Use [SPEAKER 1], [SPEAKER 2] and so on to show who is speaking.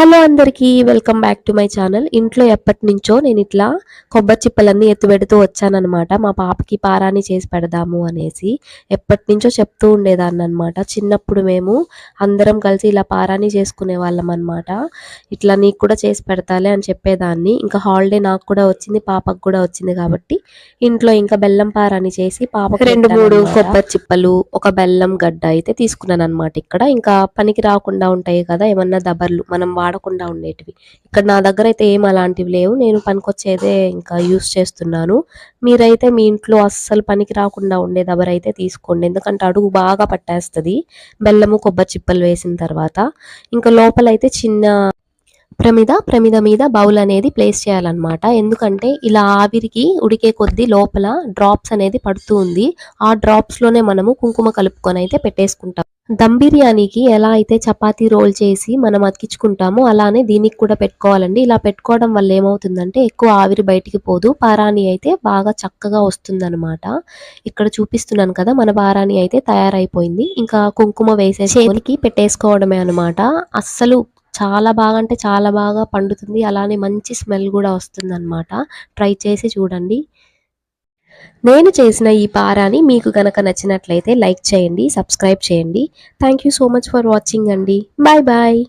[SPEAKER 1] Hello అందరికీ welcome back to my channel. ఇంట్లో ఎప్పటినుంచో నేను ఇట్లా కొబ్బరి చిప్పలన్నీ ఎత్తుపెడుతూ వచ్చాననమాట. మా పాపకి పారాని చేసి పెడదాము అనేసి ఎప్పటినుంచో చెప్తూ ఉండేదాన్ననమాట. చిన్నప్పుడు మేము అందరం కలిసి ఇలా పారాని చేసుకునేవాళ్ళం అనమాట. ఇట్లా నీకు కూడా చేసి పెడతాలే అని చెప్పేదాన్ని. ఇంకా హాలిడే నాకు కూడా వచ్చింది, పాపకు కూడా వచ్చింది కాబట్టి ఇంట్లో ఇంకా బెల్లం పారాని చేసి పాపకు 2-3 కొబ్బరి చిప్పలు, ఒక బెల్లం గడ్డ అయితే తీసుకున్నాననమాట. ఇక్కడ ఇంకా పనికి రాకుండా ఉంటాయి కదా ఏమన్నా దబర్లు మనం వాడకుండా ఉండేటివి. ఇక్కడ నా దగ్గర అయితే ఏం అలాంటివి లేవు. నేను పనికొచ్చేదే ఇంకా యూస్ చేస్తున్నాను. మీరైతే మీ ఇంట్లో అస్సలు పనికి రాకుండా ఉండే దబరైతే తీసుకోండి. ఎందుకంటే అడుగు బాగా పట్టేస్తుంది బెల్లము కొబ్బరి చిప్పలు వేసిన తర్వాత. ఇంకా లోపలైతే చిన్న ప్రమిద మీద బౌల్ అనేది ప్లేస్ చేయాలన్నమాట. ఎందుకంటే ఇలా ఆవిరికి ఉడికే కొద్దీ లోపల డ్రాప్స్ అనేది పడుతూ ఉంది. ఆ డ్రాప్స్లోనే మనము కుంకుమ కలుపుకొని అయితే పెట్టేసుకుంటాం. దమ్ బిర్యానీకి ఎలా అయితే చపాతీ రోల్ చేసి మనం అతికించుకుంటామో అలానే దీనికి కూడా పెట్టుకోవాలండి. ఇలా పెట్టుకోవడం వల్ల ఏమవుతుందంటే ఎక్కువ ఆవిరి బయటికి పోదు, పారాని అయితే బాగా చక్కగా వస్తుందన్నమాట. ఇక్కడ చూపిస్తున్నాను కదా, మన పారాని అయితే తయారైపోయింది. ఇంకా కుంకుమ వేసేసి పెట్టేసుకోవడమే అనమాట. అస్సలు చాలా బాగా అంటే చాలా బాగా పండుతుంది. అలానే మంచి స్మెల్ కూడా వస్తుందన్నమాట. ట్రై చేసి చూడండి. నేను చేసిన ఈ పారాని మీకు గనక నచ్చినట్లయితే లైక్ చేయండి, సబ్స్క్రైబ్ చేయండి. Thank you so much for watching అండి. Bye bye.